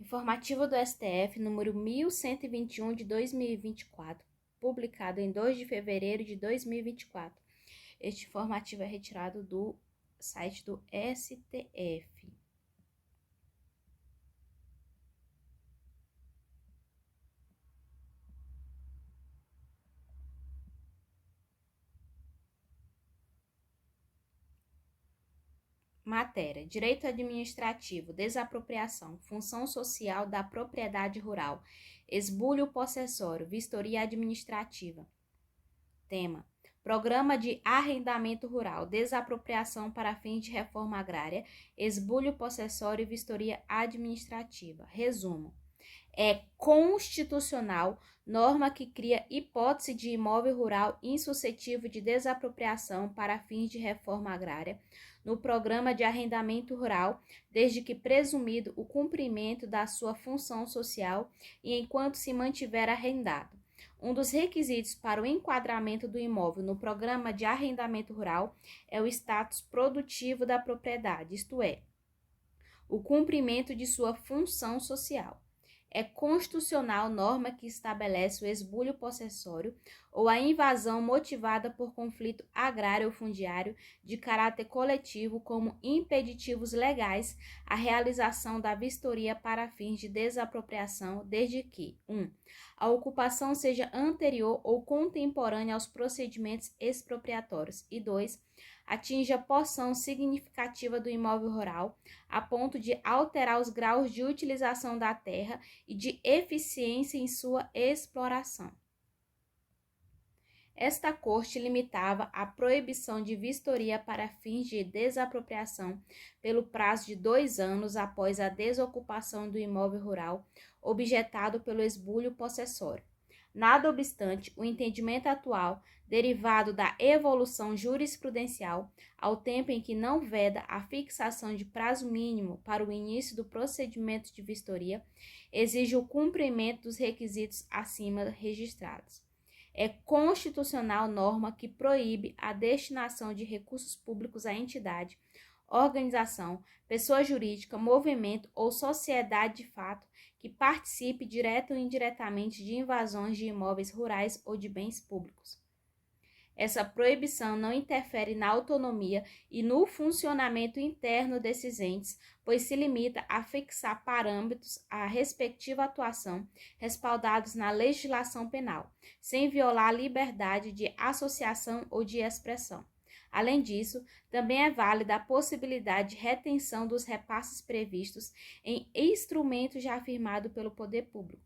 Informativo do STF, número 1121 de 2024, publicado em 2 de fevereiro de 2024. Este informativo é retirado do site do STF. Matéria: Direito administrativo, desapropriação, função social da propriedade rural, esbulho possessório, vistoria administrativa. Tema: Programa de arrendamento rural, desapropriação para fins de reforma agrária, esbulho possessório e vistoria administrativa. Resumo: é constitucional norma que cria hipótese de imóvel rural insuscetível de desapropriação para fins de reforma agrária no programa de arrendamento rural, desde que presumido o cumprimento da sua função social e enquanto se mantiver arrendado. Um dos requisitos para o enquadramento do imóvel no programa de arrendamento rural é o status produtivo da propriedade, isto é, o cumprimento de sua função social. É constitucional norma que estabelece o esbulho possessório ou a invasão motivada por conflito agrário ou fundiário de caráter coletivo como impeditivos legais à realização da vistoria para fins de desapropriação, desde que 1. A ocupação seja anterior ou contemporânea aos procedimentos expropriatórios e 2. Atinja porção significativa do imóvel rural, a ponto de alterar os graus de utilização da terra e de eficiência em sua exploração. Esta corte limitava a proibição de vistoria para fins de desapropriação pelo prazo de 2 anos após a desocupação do imóvel rural objetado pelo esbulho possessório. Nada obstante, o entendimento atual, derivado da evolução jurisprudencial, ao tempo em que não veda a fixação de prazo mínimo para o início do procedimento de vistoria, exige o cumprimento dos requisitos acima registrados. É constitucional norma que proíbe a destinação de recursos públicos à entidade, organização, pessoa jurídica, movimento ou sociedade de fato que participe direta ou indiretamente de invasões de imóveis rurais ou de bens públicos. Essa proibição não interfere na autonomia e no funcionamento interno desses entes, pois se limita a fixar parâmetros à respectiva atuação, respaldados na legislação penal, sem violar a liberdade de associação ou de expressão. Além disso, também é válida a possibilidade de retenção dos repasses previstos em instrumento já afirmado pelo poder público.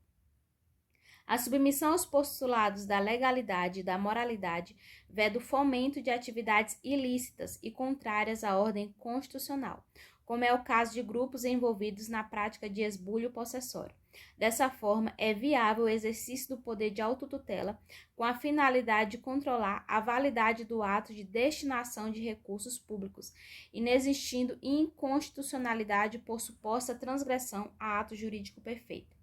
A submissão aos postulados da legalidade e da moralidade veda o fomento de atividades ilícitas e contrárias à ordem constitucional, como é o caso de grupos envolvidos na prática de esbulho possessório. Dessa forma, é viável o exercício do poder de autotutela com a finalidade de controlar a validade do ato de destinação de recursos públicos, inexistindo inconstitucionalidade por suposta transgressão a ato jurídico perfeito.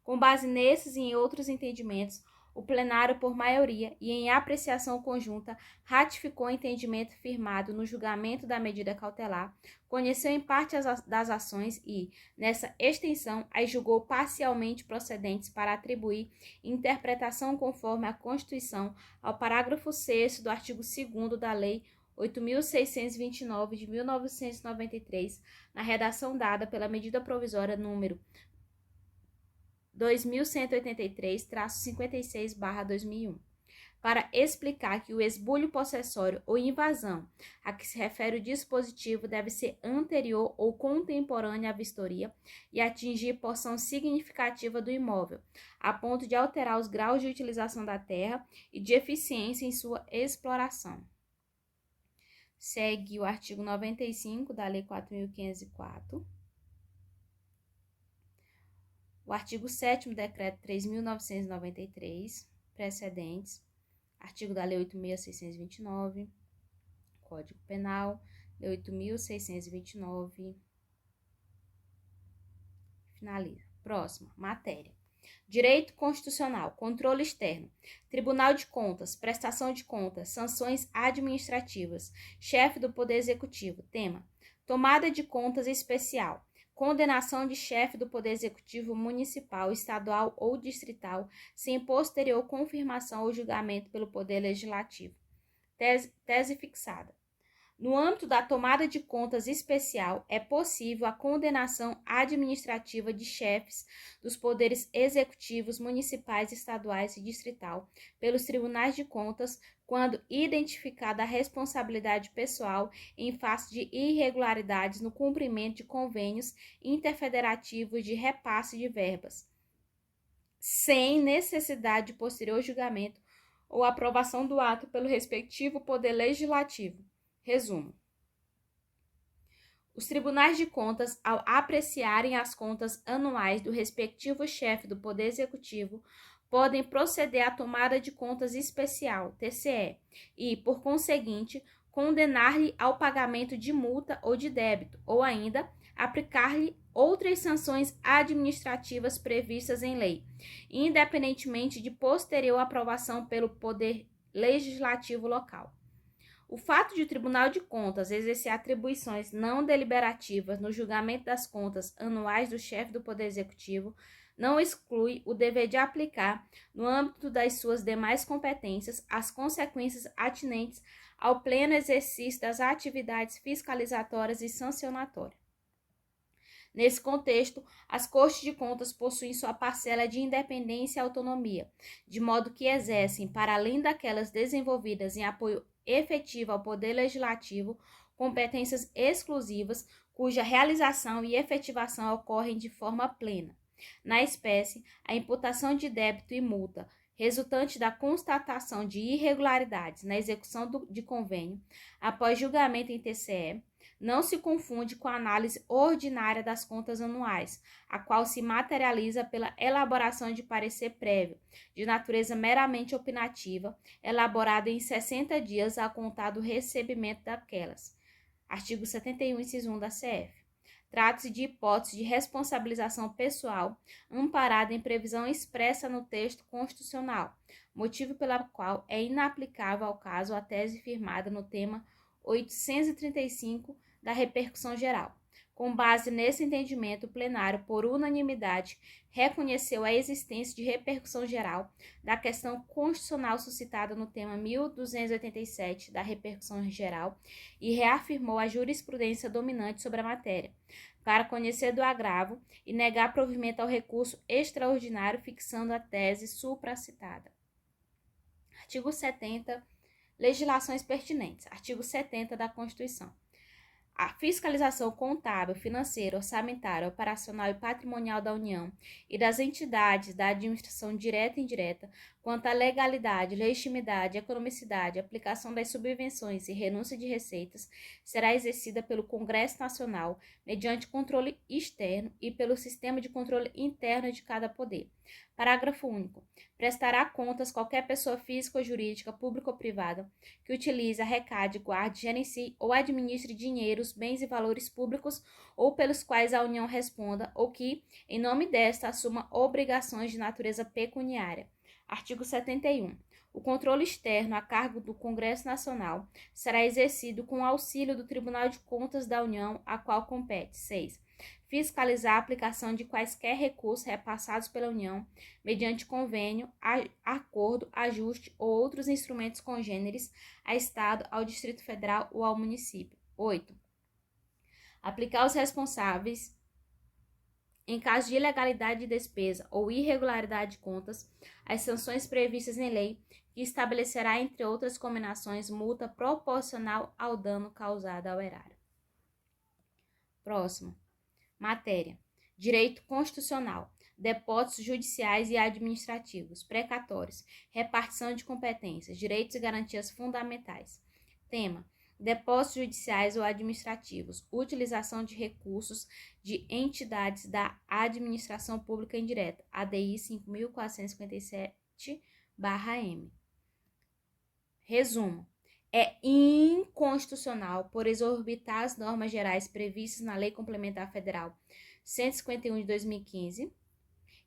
Com base nesses e em outros entendimentos, o plenário, por maioria e em apreciação conjunta, ratificou o entendimento firmado no julgamento da medida cautelar, conheceu em parte das ações e, nessa extensão, as julgou parcialmente procedentes para atribuir interpretação conforme a Constituição ao parágrafo 6º do artigo 2º da Lei 8.629 de 1993, na redação dada pela medida provisória número 2183-56/2001, para explicar que o esbulho possessório ou invasão a que se refere o dispositivo deve ser anterior ou contemporânea à vistoria e atingir porção significativa do imóvel, a ponto de alterar os graus de utilização da terra e de eficiência em sua exploração. Segue o artigo 95 da Lei 4.504. O artigo 7º do Decreto 3.993, precedentes, artigo da Lei 8.629, Código Penal, Lei 8.629, finaliza. Próxima, matéria. Direito constitucional, controle externo, Tribunal de Contas, prestação de contas, sanções administrativas, chefe do Poder Executivo. Tema: tomada de contas especial, condenação de chefe do Poder Executivo municipal, estadual ou distrital, sem posterior confirmação ou julgamento pelo Poder Legislativo. Tese fixada. No âmbito da tomada de contas especial, é possível a condenação administrativa de chefes dos poderes executivos municipais, estaduais e distrital pelos tribunais de contas quando identificada a responsabilidade pessoal em face de irregularidades no cumprimento de convênios interfederativos de repasse de verbas, sem necessidade de posterior julgamento ou aprovação do ato pelo respectivo Poder Legislativo. Resumo. Os tribunais de contas, ao apreciarem as contas anuais do respectivo chefe do Poder Executivo, podem proceder à tomada de contas especial, TCE, e, por conseguinte, condenar-lhe ao pagamento de multa ou de débito, ou ainda aplicar-lhe outras sanções administrativas previstas em lei, independentemente de posterior aprovação pelo Poder Legislativo local. O fato de o Tribunal de Contas exercer atribuições não deliberativas no julgamento das contas anuais do chefe do Poder Executivo não exclui o dever de aplicar, no âmbito das suas demais competências, as consequências atinentes ao pleno exercício das atividades fiscalizatórias e sancionatórias. Nesse contexto, as Cortes de Contas possuem sua parcela de independência e autonomia, de modo que exercem, para além daquelas desenvolvidas em apoio efetivo ao Poder Legislativo, competências exclusivas, cuja realização e efetivação ocorrem de forma plena. Na espécie, a imputação de débito e multa, resultante da constatação de irregularidades na execução de convênio, após julgamento em TCE, não se confunde com a análise ordinária das contas anuais, a qual se materializa pela elaboração de parecer prévio, de natureza meramente opinativa, elaborado em 60 dias a contar do recebimento daquelas. Artigo 71, inciso 1 da CF. Trata-se de hipótese de responsabilização pessoal, amparada em previsão expressa no texto constitucional, motivo pela qual é inaplicável ao caso a tese firmada no tema 835 da repercussão geral. Com base nesse entendimento, o plenário, por unanimidade, reconheceu a existência de repercussão geral da questão constitucional suscitada no tema 1287 da repercussão geral e reafirmou a jurisprudência dominante sobre a matéria, para conhecer do agravo e negar provimento ao recurso extraordinário, fixando a tese supracitada. Artigo 70. Legislações pertinentes. Artigo 70 da Constituição. A fiscalização contábil, financeira, orçamentária, operacional e patrimonial da União e das entidades da administração direta e indireta, quanto à legalidade, legitimidade, economicidade, aplicação das subvenções e renúncia de receitas, será exercida pelo Congresso Nacional, mediante controle externo e pelo sistema de controle interno de cada poder. Parágrafo único. Prestará contas qualquer pessoa física ou jurídica, pública ou privada, que utilize, arrecade, guarde, gerencie ou administre dinheiros, bens e valores públicos ou pelos quais a União responda ou que, em nome desta, assuma obrigações de natureza pecuniária. Artigo 71. O controle externo a cargo do Congresso Nacional será exercido com auxílio do Tribunal de Contas da União, a qual compete. 6. Fiscalizar a aplicação de quaisquer recursos repassados pela União, mediante convênio, acordo, ajuste ou outros instrumentos congêneres a Estado, ao Distrito Federal ou ao município. 8. Aplicar aos responsáveis, em caso de ilegalidade de despesa ou irregularidade de contas, as sanções previstas em lei, que estabelecerá, entre outras combinações, multa proporcional ao dano causado ao erário. Próximo. Matéria. Direito constitucional. Depósitos judiciais e administrativos. Precatórios. Repartição de competências. Direitos e garantias fundamentais. Tema. Depósitos judiciais ou administrativos. Utilização de recursos de entidades da administração pública indireta. ADI 5.457/M. Resumo. É inconstitucional por exorbitar as normas gerais previstas na Lei Complementar Federal 151 de 2015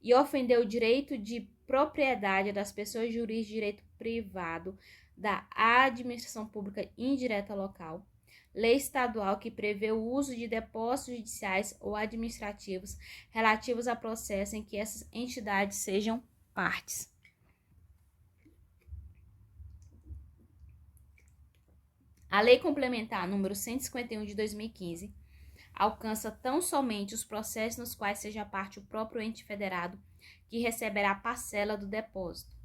e ofender o direito de propriedade das pessoas jurídicas de direito privado da administração pública indireta local, lei estadual que prevê o uso de depósitos judiciais ou administrativos relativos a processos em que essas entidades sejam partes. A Lei Complementar número 151 de 2015 alcança tão somente os processos nos quais seja parte o próprio ente federado, que receberá parcela do depósito.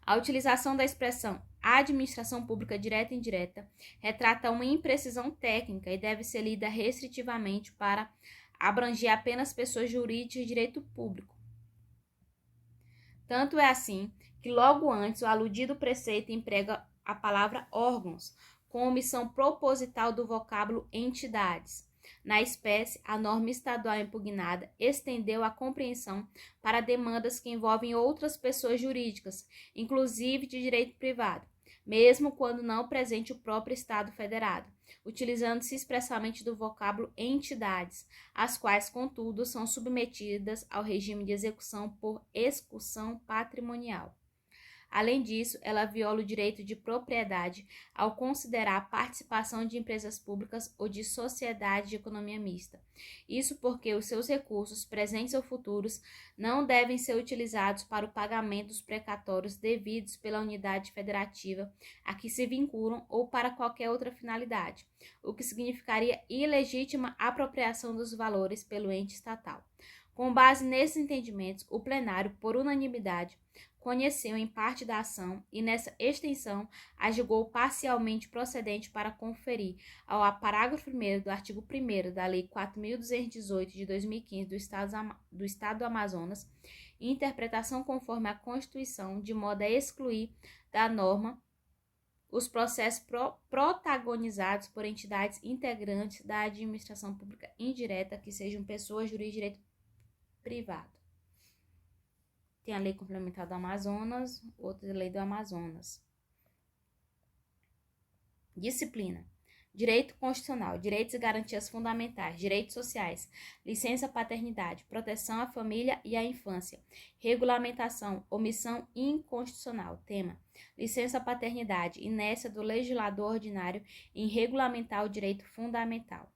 A utilização da expressão administração pública direta e indireta retrata uma imprecisão técnica e deve ser lida restritivamente para abranger apenas pessoas jurídicas de direito público. Tanto é assim que logo antes o aludido preceito emprega a palavra órgãos, com omissão proposital do vocábulo entidades. Na espécie, a norma estadual impugnada estendeu a compreensão para demandas que envolvem outras pessoas jurídicas, inclusive de direito privado, mesmo quando não presente o próprio Estado federado, utilizando-se expressamente do vocábulo entidades, as quais, contudo, são submetidas ao regime de execução por execução patrimonial. Além disso, ela viola o direito de propriedade ao considerar a participação de empresas públicas ou de sociedade de economia mista. Isso porque os seus recursos, presentes ou futuros, não devem ser utilizados para o pagamento dos precatórios devidos pela unidade federativa a que se vinculam ou para qualquer outra finalidade, o que significaria ilegítima apropriação dos valores pelo ente estatal. Com base nesses entendimentos, o plenário, por unanimidade, conheceu em parte da ação e, nessa extensão, a julgou parcialmente procedente para conferir ao parágrafo 1º do artigo 1º da Lei 4.218 de 2015 do Estado do Amazonas interpretação conforme a Constituição, de modo a excluir da norma os processos protagonizados por entidades integrantes da administração pública indireta que sejam pessoas jurídicas de direito privado. Tem a Lei Complementar do Amazonas, outra Lei do Amazonas. Disciplina. Direito constitucional, direitos e garantias fundamentais, direitos sociais, licença paternidade, proteção à família e à infância, regulamentação, omissão inconstitucional. Tema: licença paternidade, inércia do legislador ordinário em regulamentar o direito fundamental.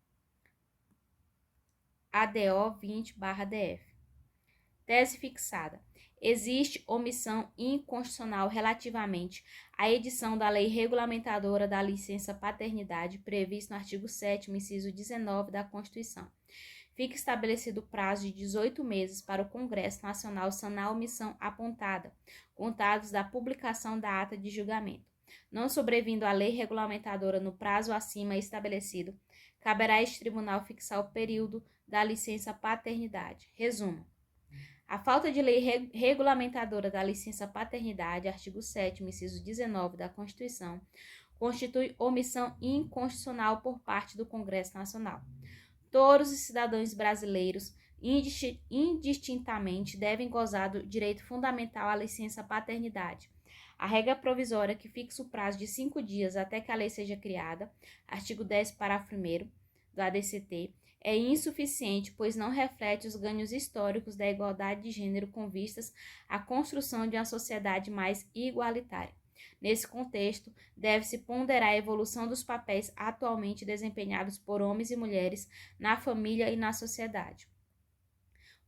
ADO 20/DF. Tese fixada. Existe omissão inconstitucional relativamente à edição da lei regulamentadora da licença paternidade prevista no artigo 7º, inciso 19 da Constituição. Fica estabelecido o prazo de 18 meses para o Congresso Nacional sanar a omissão apontada, contados da publicação da ata de julgamento. Não sobrevindo a lei regulamentadora no prazo acima estabelecido, caberá a este tribunal fixar o período da licença paternidade. Resumo. A falta de lei regulamentadora da licença paternidade, artigo 7º, inciso 19 da Constituição, constitui omissão inconstitucional por parte do Congresso Nacional. Todos os cidadãos brasileiros, indistintamente, devem gozar do direito fundamental à licença paternidade. A regra provisória que fixa o prazo de 5 dias até que a lei seja criada, artigo 10, parágrafo 1º do ADCT, é insuficiente, pois não reflete os ganhos históricos da igualdade de gênero com vistas à construção de uma sociedade mais igualitária. Nesse contexto, deve-se ponderar a evolução dos papéis atualmente desempenhados por homens e mulheres na família e na sociedade.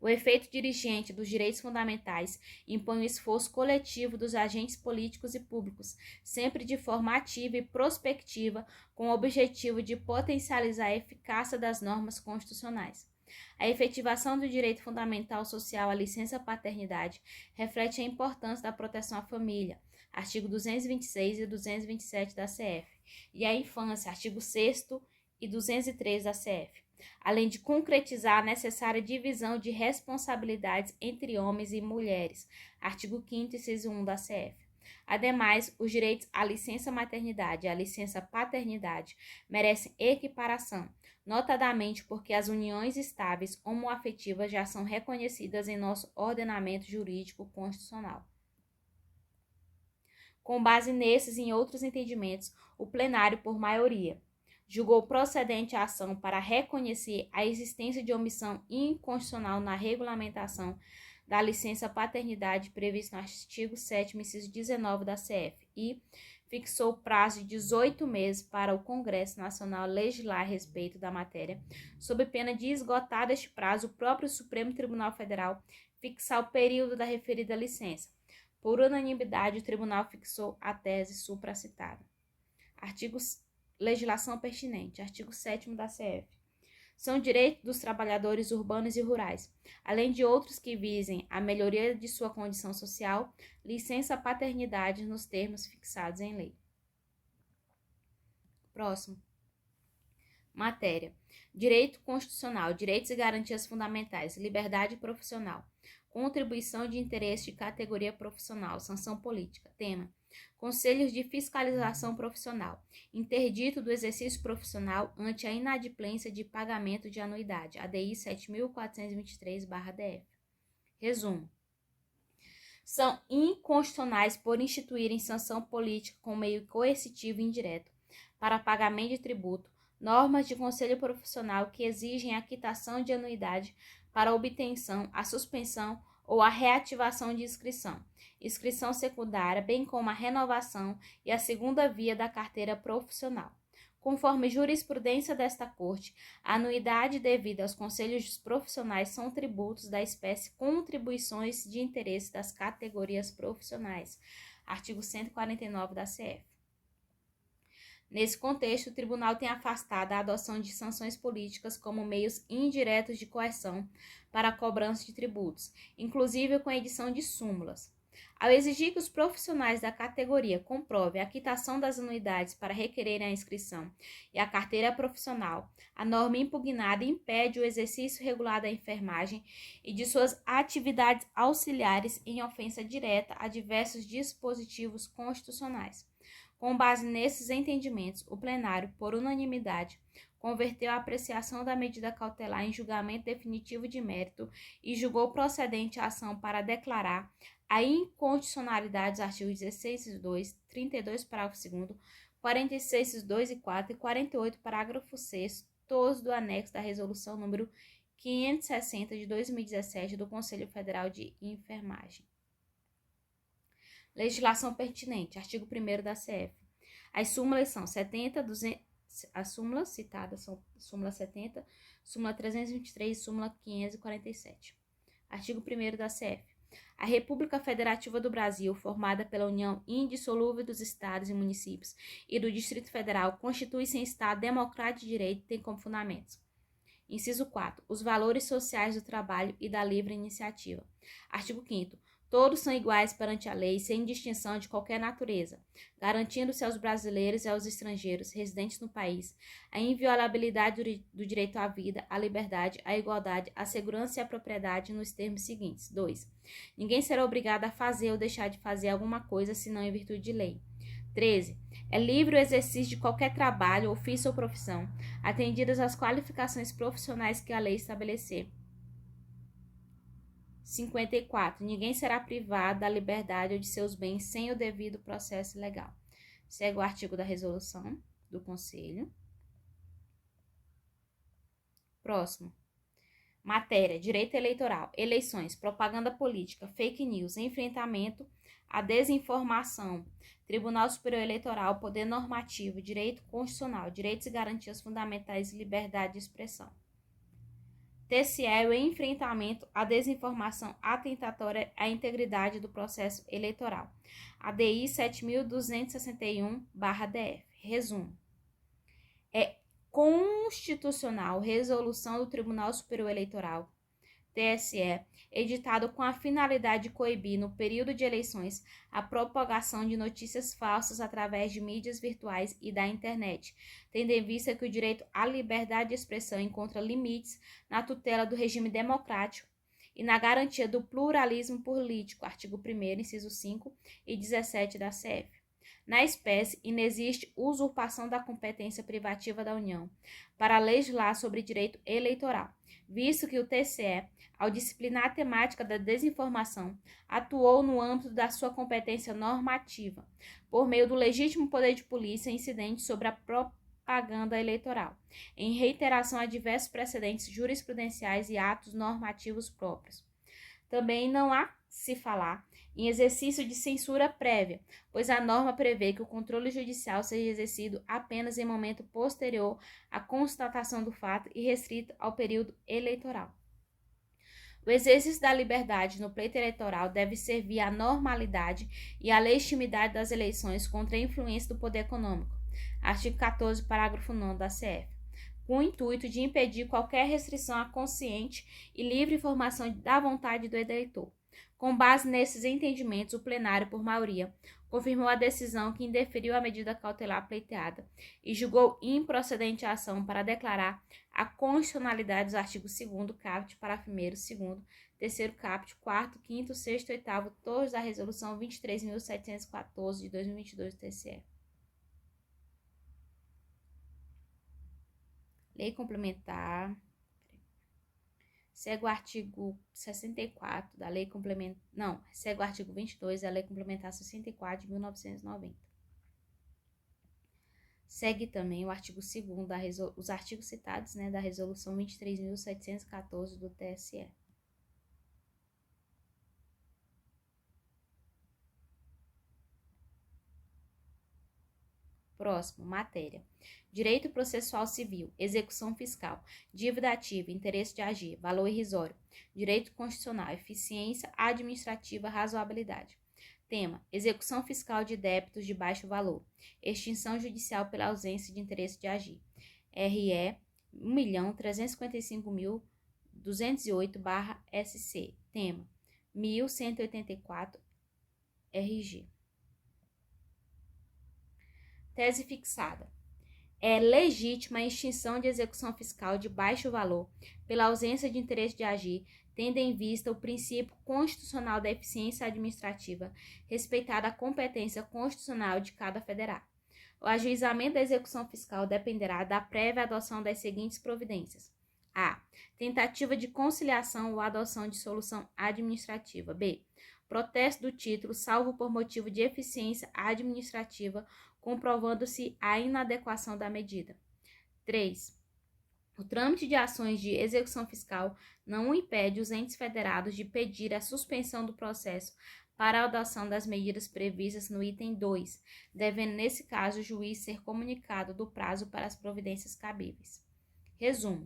O efeito dirigente dos direitos fundamentais impõe o esforço coletivo dos agentes políticos e públicos, sempre de forma ativa e prospectiva, com o objetivo de potencializar a eficácia das normas constitucionais. A efetivação do direito fundamental social à licença paternidade reflete a importância da proteção à família, artigo 226 e 227 da CF, e à infância, artigo 6º e 203 da CF. Além de concretizar a necessária divisão de responsabilidades entre homens e mulheres, artigo 5º, inciso 1 da CF. Ademais, os direitos à licença maternidade e à licença paternidade merecem equiparação, notadamente porque as uniões estáveis homoafetivas já são reconhecidas em nosso ordenamento jurídico constitucional. Com base nesses e em outros entendimentos, o plenário, por maioria, julgou procedente a ação para reconhecer a existência de omissão inconstitucional na regulamentação da licença paternidade prevista no artigo 7º, inciso 19 da CF e fixou o prazo de 18 meses para o Congresso Nacional legislar a respeito da matéria, sob pena de, esgotado este prazo, o próprio Supremo Tribunal Federal fixar o período da referida licença. Por unanimidade, o tribunal fixou a tese supracitada. Legislação pertinente. Artigo 7º da CF. São direitos dos trabalhadores urbanos e rurais, além de outros que visem a melhoria de sua condição social, licença paternidade nos termos fixados em lei. Próximo. Matéria. Direito constitucional, direitos e garantias fundamentais, liberdade profissional, contribuição de interesse de categoria profissional, sanção política. Tema. Conselhos de fiscalização profissional, interdito do exercício profissional ante a inadimplência de pagamento de anuidade, ADI 7.423/DF. Resumo. São inconstitucionais por instituírem sanção política com meio coercitivo e indireto para pagamento de tributo, normas de conselho profissional que exigem a quitação de anuidade para a obtenção, a suspensão ou a reativação de inscrição secundária, bem como a renovação e a segunda via da carteira profissional. Conforme jurisprudência desta Corte, a anuidade devida aos conselhos profissionais são tributos da espécie contribuições de interesse das categorias profissionais. Artigo 149 da CF. Nesse contexto, o tribunal tem afastado a adoção de sanções políticas como meios indiretos de coerção para a cobrança de tributos, inclusive com a edição de súmulas. Ao exigir que os profissionais da categoria comprovem a quitação das anuidades para requererem a inscrição e a carteira profissional, a norma impugnada impede o exercício regular da enfermagem e de suas atividades auxiliares em ofensa direta a diversos dispositivos constitucionais. Com base nesses entendimentos, o plenário, por unanimidade, converteu a apreciação da medida cautelar em julgamento definitivo de mérito e julgou procedente a ação para declarar a inconstitucionalidade dos artigos 16, inciso 2, 32, parágrafo 2º, 46, inciso 2 e 4 e 48, parágrafo 6º, todos do anexo da resolução número 560 de 2017 do Conselho Federal de Enfermagem. Legislação pertinente. Artigo 1º da CF. As súmulas são 70, 200, as súmulas citadas são súmula 70, súmula 323 e súmula 547. Artigo 1º da CF. A República Federativa do Brasil, formada pela união indissolúvel dos estados e municípios e do Distrito Federal, constitui-se em Estado democrático de direito e tem como fundamentos. Inciso 4. Os valores sociais do trabalho e da livre iniciativa. Artigo 5º. Todos são iguais perante a lei, sem distinção de qualquer natureza, garantindo-se aos brasileiros e aos estrangeiros residentes no país a inviolabilidade do direito à vida, à liberdade, à igualdade, à segurança e à propriedade nos termos seguintes. 2. Ninguém será obrigado a fazer ou deixar de fazer alguma coisa, senão em virtude de lei. 13. É livre o exercício de qualquer trabalho, ofício ou profissão, atendidas as qualificações profissionais que a lei estabelecer. 54. Ninguém será privado da liberdade ou de seus bens sem o devido processo legal. Segue o artigo da resolução do Conselho. Próximo. Matéria: direito eleitoral, eleições, propaganda política, fake news, enfrentamento à desinformação, Tribunal Superior Eleitoral, poder normativo, direito constitucional, direitos e garantias fundamentais e liberdade de expressão. TSE é o enfrentamento à desinformação atentatória à integridade do processo eleitoral. ADI 7.261/DF. Resumo. É constitucional resolução do Tribunal Superior Eleitoral, TSE, editado com a finalidade de coibir, no período de eleições, a propagação de notícias falsas através de mídias virtuais e da internet, tendo em vista que o direito à liberdade de expressão encontra limites na tutela do regime democrático e na garantia do pluralismo político, artigo 1º, inciso 5 e 17 da CF. Na espécie, inexiste usurpação da competência privativa da União para legislar sobre direito eleitoral, visto que o TSE, ao disciplinar a temática da desinformação, atuou no âmbito da sua competência normativa, por meio do legítimo poder de polícia incidente sobre a propaganda eleitoral, em reiteração a diversos precedentes jurisprudenciais e atos normativos próprios. Também não há se falar em exercício de censura prévia, pois a norma prevê que o controle judicial seja exercido apenas em momento posterior à constatação do fato e restrito ao período eleitoral. O exercício da liberdade no pleito eleitoral deve servir à normalidade e à legitimidade das eleições contra a influência do poder econômico. Artigo 14, parágrafo 9 da CF. Com o intuito de impedir qualquer restrição à consciente e livre informação da vontade do eleitor. Com base nesses entendimentos, o plenário, por maioria, confirmou a decisão que indeferiu a medida cautelar pleiteada e julgou improcedente a ação para declarar a constitucionalidade dos artigos 2º caput, parágrafo 1º, 2º, 3º caput, 4º, 5º, 6º e 8º, todos da Resolução 23.714 de 2022 do TSE. Lei complementar. Segue o artigo 64 da Lei Complementar. Não, segue o artigo 22 da Lei Complementar 64 de 1990. Segue também o artigo 2º os artigos citados, da Resolução 23.714 do TSE. Próximo, matéria. Direito processual civil, execução fiscal, dívida ativa, interesse de agir, valor irrisório, direito constitucional, eficiência administrativa, razoabilidade. Tema, execução fiscal de débitos de baixo valor, extinção judicial pela ausência de interesse de agir. RE 1.355.208/SC. Tema, 1184 RG. Tese fixada. É legítima a extinção de execução fiscal de baixo valor pela ausência de interesse de agir, tendo em vista o princípio constitucional da eficiência administrativa, respeitada a competência constitucional de cada federado. O ajuizamento da execução fiscal dependerá da prévia adoção das seguintes providências: a. Tentativa de conciliação ou adoção de solução administrativa. B. Protesto do título, salvo por motivo de eficiência administrativa, comprovando-se a inadequação da medida. 3. O trâmite de ações de execução fiscal não impede os entes federados de pedir a suspensão do processo para a adoção das medidas previstas no item 2, devendo, nesse caso, o juiz ser comunicado do prazo para as providências cabíveis. Resumo.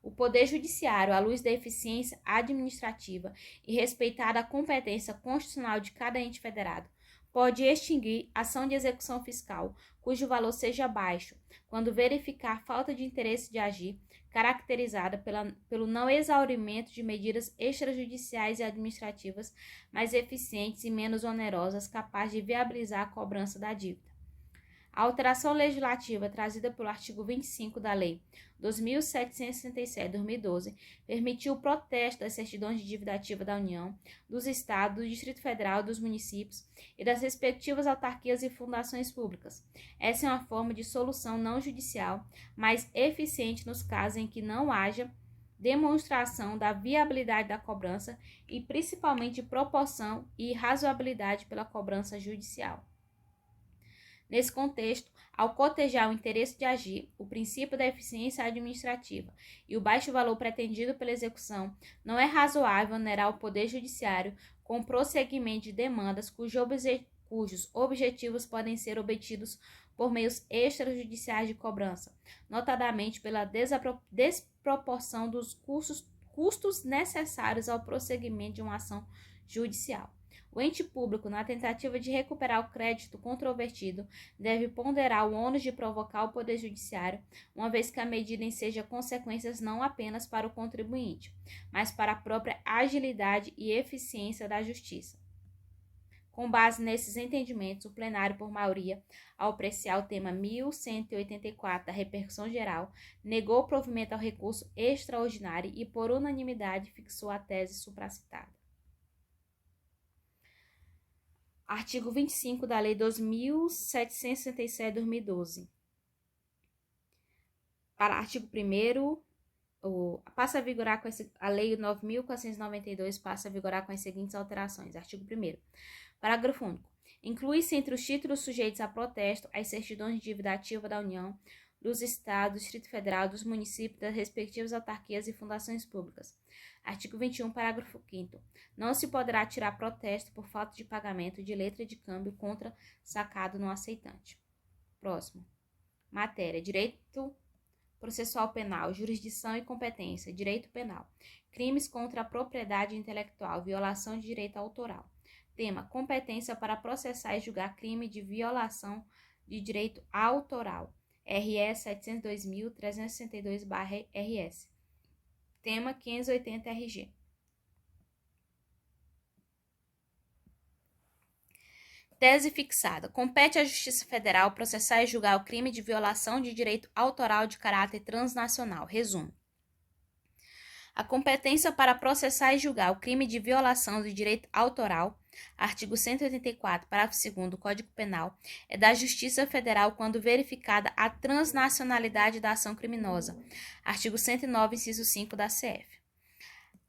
O Poder Judiciário, à luz da eficiência administrativa e respeitada a competência constitucional de cada ente federado, pode extinguir ação de execução fiscal cujo valor seja baixo, quando verificar falta de interesse de agir, caracterizada pelo não exaurimento de medidas extrajudiciais e administrativas mais eficientes e menos onerosas capazes de viabilizar a cobrança da dívida. A alteração legislativa trazida pelo artigo 25 da Lei 2.767/2012 permitiu o protesto das certidões de dívida ativa da União, dos Estados, do Distrito Federal, dos municípios e das respectivas autarquias e fundações públicas. Essa é uma forma de solução não judicial, mais eficiente nos casos em que não haja demonstração da viabilidade da cobrança e principalmente de proporção e razoabilidade pela cobrança judicial. Nesse contexto, ao cotejar o interesse de agir, o princípio da eficiência administrativa e o baixo valor pretendido pela execução, não é razoável onerar o Poder Judiciário com o prosseguimento de demandas cujos objetivos podem ser obtidos por meios extrajudiciais de cobrança, notadamente pela desproporção dos custos necessários ao prosseguimento de uma ação judicial. O ente público, na tentativa de recuperar o crédito controvertido, deve ponderar o ônus de provocar o Poder Judiciário, uma vez que a medida enseja consequências não apenas para o contribuinte, mas para a própria agilidade e eficiência da Justiça. Com base nesses entendimentos, o plenário, por maioria, ao apreciar o tema 1184 da repercussão geral, negou o provimento ao recurso extraordinário e, por unanimidade, fixou a tese supracitada. Artigo 25 da Lei 2.767/2012. Para artigo 1º, passa a vigorar a Lei 9.492 passa a vigorar com as seguintes alterações. Artigo 1º. Parágrafo único. Inclui-se entre os títulos sujeitos a protesto as certidões de dívida ativa da União, dos Estados, do Distrito Federal, dos municípios, das respectivas autarquias e fundações públicas. Artigo 21, parágrafo 5º. Não se poderá tirar protesto por falta de pagamento de letra de câmbio contra sacado no aceitante. Próximo. Matéria: direito processual penal, jurisdição e competência, direito penal, crimes contra a propriedade intelectual, violação de direito autoral. Tema: competência para processar e julgar crime de violação de direito autoral. RS 702.362/RS. Tema: 580 RG. Tese fixada. Compete à Justiça Federal processar e julgar o crime de violação de direito autoral de caráter transnacional. Resumo. A competência para processar e julgar o crime de violação de direito autoral, artigo 184, parágrafo 2º do Código Penal, é da Justiça Federal quando verificada a transnacionalidade da ação criminosa, artigo 109, inciso 5 da CF.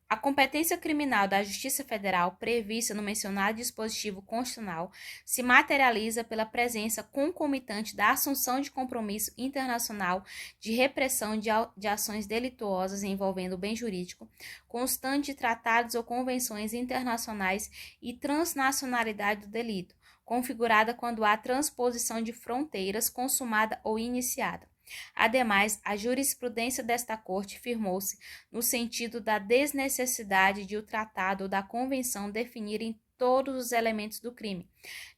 A competência criminal da Justiça Federal, prevista no mencionado dispositivo constitucional, se materializa pela presença concomitante da assunção de compromisso internacional de repressão de ações delituosas envolvendo o bem jurídico, constante de tratados ou convenções internacionais e transnacionalidade do delito, configurada quando há transposição de fronteiras consumada ou iniciada. Ademais, a jurisprudência desta Corte firmou-se no sentido da desnecessidade de o tratado ou da convenção definirem todos os elementos do crime,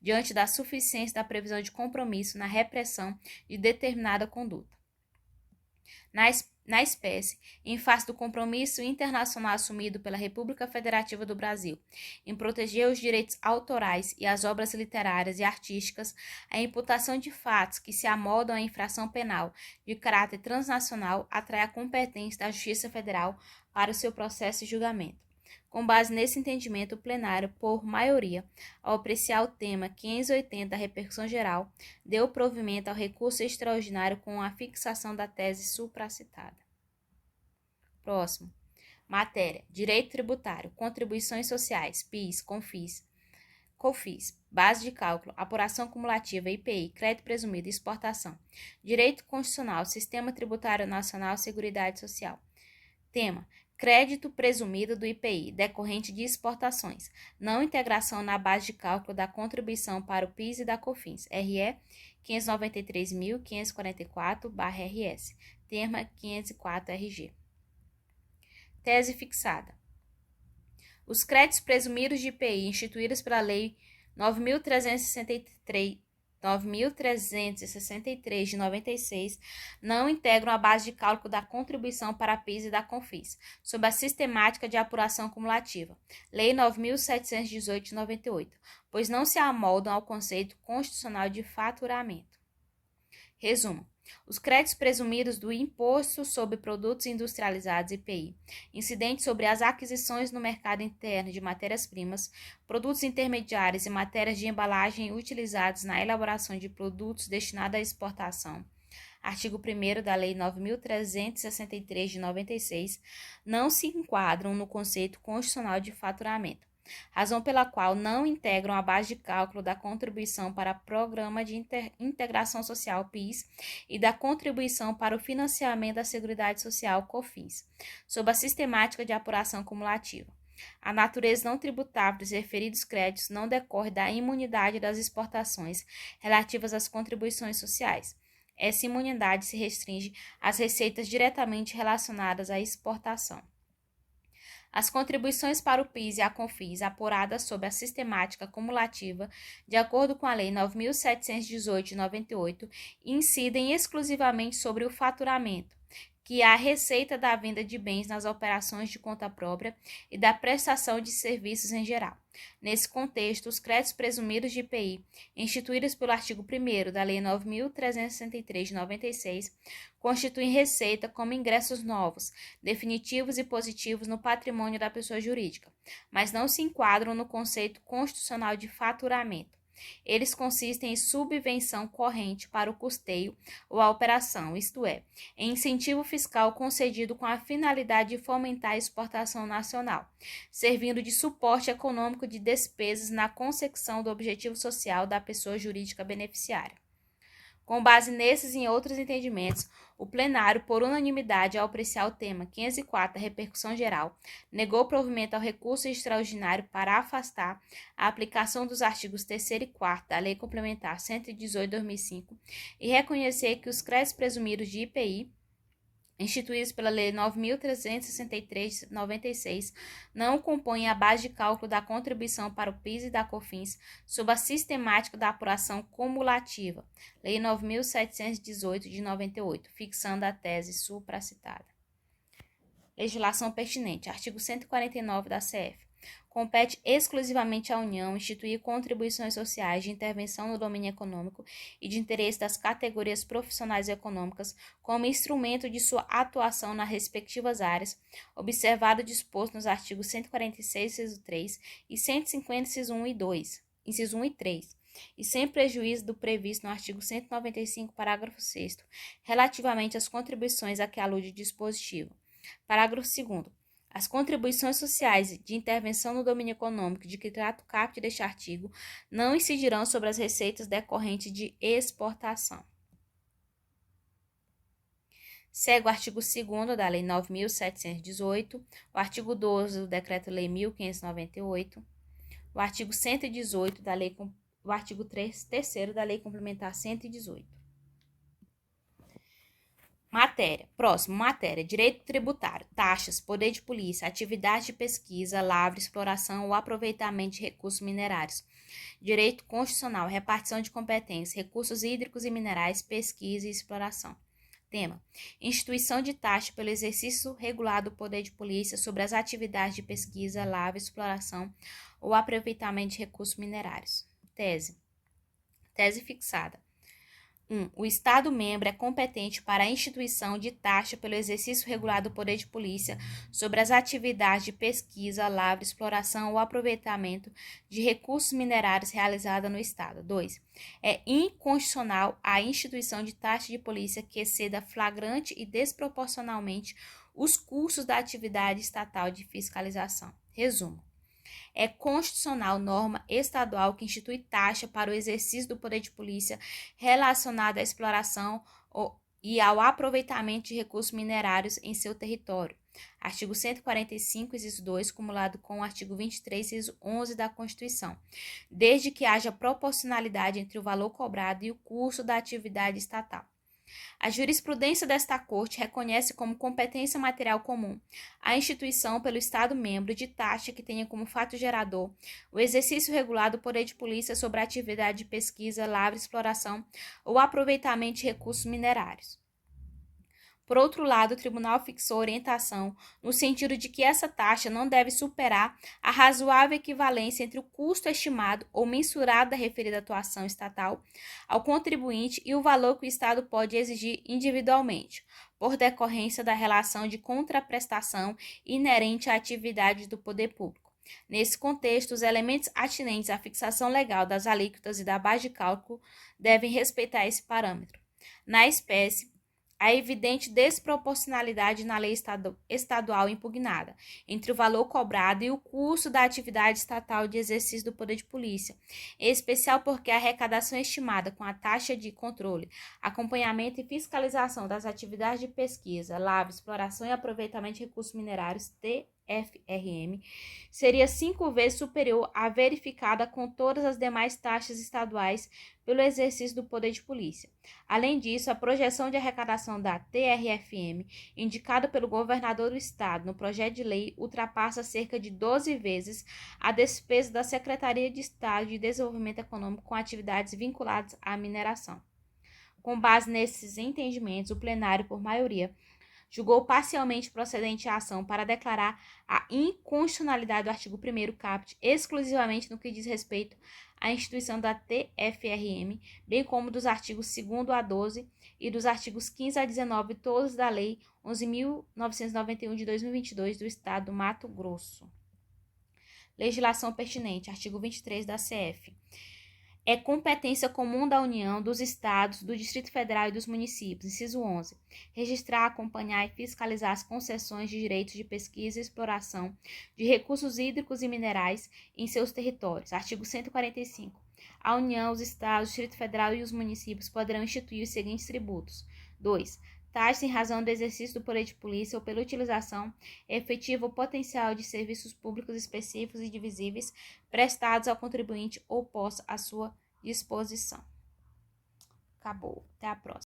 diante da suficiência da previsão de compromisso na repressão de determinada conduta. Na espécie, em face do compromisso internacional assumido pela República Federativa do Brasil em proteger os direitos autorais e as obras literárias e artísticas, a imputação de fatos que se amoldam à infração penal de caráter transnacional atrai a competência da Justiça Federal para o seu processo e julgamento. Com base nesse entendimento, o plenário, por maioria, ao apreciar o tema 580 da repercussão geral, deu provimento ao recurso extraordinário com a fixação da tese supracitada. Próximo. Matéria: direito tributário, contribuições sociais, PIS, COFINS, base de cálculo, apuração cumulativa, IPI, crédito presumido, exportação, direito constitucional, sistema tributário nacional, seguridade social. Tema: crédito presumido do IPI, decorrente de exportações, não integração na base de cálculo da contribuição para o PIS e da COFINS, RE 593.544/RS, tema 504 RG. Tese fixada. Os créditos presumidos de IPI instituídos pela Lei 9.363 de 96 não integram a base de cálculo da contribuição para a PIS e da COFINS, sob a sistemática de apuração cumulativa, Lei 9.718 de 98, pois não se amoldam ao conceito constitucional de faturamento. Resumo. Os créditos presumidos do Imposto sobre Produtos Industrializados, IPI, incidentes sobre as aquisições no mercado interno de matérias-primas, produtos intermediários e matérias de embalagem utilizados na elaboração de produtos destinados à exportação, artigo 1º da Lei 9.363 de 96, não se enquadram no conceito constitucional de faturamento, razão pela qual não integram a base de cálculo da contribuição para Programa de Integração Social, PIS, e da contribuição para o financiamento da Seguridade Social, COFINS, sob a sistemática de apuração cumulativa. A natureza não tributável dos referidos créditos não decorre da imunidade das exportações relativas às contribuições sociais. Essa imunidade se restringe às receitas diretamente relacionadas à exportação. As contribuições para o PIS e a COFINS, apuradas sob a sistemática cumulativa, de acordo com a Lei 9.718 de 98, incidem exclusivamente sobre o faturamento, que é a receita da venda de bens nas operações de conta própria e da prestação de serviços em geral. Nesse contexto, os créditos presumidos de IPI, instituídos pelo artigo 1º da Lei 9.363 de 96, constituem receita como ingressos novos, definitivos e positivos no patrimônio da pessoa jurídica, mas não se enquadram no conceito constitucional de faturamento. Eles consistem em subvenção corrente para o custeio ou a operação, isto é, em incentivo fiscal concedido com a finalidade de fomentar a exportação nacional, servindo de suporte econômico de despesas na consecução do objetivo social da pessoa jurídica beneficiária. Com base nesses e em outros entendimentos, o plenário, por unanimidade, ao apreciar o tema 504 da repercussão geral, negou provimento ao recurso extraordinário para afastar a aplicação dos artigos 3º e 4º da Lei Complementar 118/2005 e reconhecer que os créditos presumidos de IPI instituídos pela Lei 9.363 de 96, não compõem a base de cálculo da contribuição para o PIS e da COFINS sob a sistemática da apuração cumulativa, Lei 9.718 de 98, fixando a tese supracitada. Legislação pertinente. Artigo 149 da CF. Compete exclusivamente à União instituir contribuições sociais de intervenção no domínio econômico e de interesse das categorias profissionais e econômicas como instrumento de sua atuação nas respectivas áreas, observado o disposto nos artigos 146, inciso 3 e 150, inciso 1 e 2, inciso 1 e 3, e sem prejuízo do previsto no artigo 195, parágrafo 6º, relativamente às contribuições a que alude o dispositivo. Parágrafo 2º. As contribuições sociais de intervenção no domínio econômico de que trata o caput deste artigo não incidirão sobre as receitas decorrentes de exportação. Segue o artigo 2º da Lei 9.718, o artigo 12 do Decreto-Lei 1.598, o artigo 118 da Lei, o artigo 3º da Lei Complementar 118. Matéria. Próximo. Matéria. Direito tributário. Taxas. Poder de polícia. Atividade de pesquisa, lavra, exploração ou aproveitamento de recursos minerários. Direito constitucional. Repartição de competências. Recursos hídricos e minerais. Pesquisa e exploração. Tema. Instituição de taxa pelo exercício regulado do poder de polícia sobre as atividades de pesquisa, lavra, exploração ou aproveitamento de recursos minerários. Tese. Tese fixada. 1. O Estado-membro é competente para a instituição de taxa pelo exercício regulado do poder de polícia sobre as atividades de pesquisa, lavra, exploração ou aproveitamento de recursos minerários realizada no Estado. 2. É inconstitucional a instituição de taxa de polícia que exceda flagrante e desproporcionalmente os custos da atividade estatal de fiscalização. Resumo. É constitucional norma estadual que institui taxa para o exercício do poder de polícia relacionada à exploração e ao aproveitamento de recursos minerários em seu território. Artigo 145, inciso 2, cumulado com o artigo 23, inciso 11 da Constituição, desde que haja proporcionalidade entre o valor cobrado e o custo da atividade estatal. A jurisprudência desta Corte reconhece como competência material comum a instituição pelo Estado-membro de taxa que tenha como fato gerador o exercício regular do poder de polícia sobre a atividade de pesquisa, lavra, exploração ou aproveitamento de recursos minerários. Por outro lado, o tribunal fixou orientação no sentido de que essa taxa não deve superar a razoável equivalência entre o custo estimado ou mensurado da referida atuação estatal ao contribuinte e o valor que o Estado pode exigir individualmente, por decorrência da relação de contraprestação inerente à atividade do poder público. Nesse contexto, os elementos atinentes à fixação legal das alíquotas e da base de cálculo devem respeitar esse parâmetro. Na espécie, a evidente desproporcionalidade na lei estadual impugnada entre o valor cobrado e o custo da atividade estatal de exercício do poder de polícia, em especial porque a arrecadação estimada com a taxa de controle, acompanhamento e fiscalização das atividades de pesquisa, lavra, exploração e aproveitamento de recursos minerários, TFRM, seria 5 vezes superior à verificada com todas as demais taxas estaduais pelo exercício do poder de polícia. Além disso, a projeção de arrecadação da TRFM, indicada pelo governador do estado no projeto de lei, ultrapassa cerca de 12 vezes a despesa da Secretaria de Estado de Desenvolvimento Econômico com atividades vinculadas à mineração. Com base nesses entendimentos, o plenário, por maioria, julgou parcialmente procedente a ação para declarar a inconstitucionalidade do artigo 1º caput exclusivamente no que diz respeito à instituição da TFRM, bem como dos artigos 2º a 12 e dos artigos 15 a 19, todos da Lei 11.991 de 2022 do Estado do Mato Grosso. Legislação pertinente. Artigo 23 da CF. É competência comum da União, dos Estados, do Distrito Federal e dos municípios, inciso 11, registrar, acompanhar e fiscalizar as concessões de direitos de pesquisa e exploração de recursos hídricos e minerais em seus territórios. Artigo 145. A União, os Estados, o Distrito Federal e os municípios poderão instituir os seguintes tributos. 2. Taxas em razão do exercício do poder de polícia ou pela utilização efetiva ou potencial de serviços públicos específicos e divisíveis prestados ao contribuinte ou postos à sua disposição. Acabou. Até a próxima.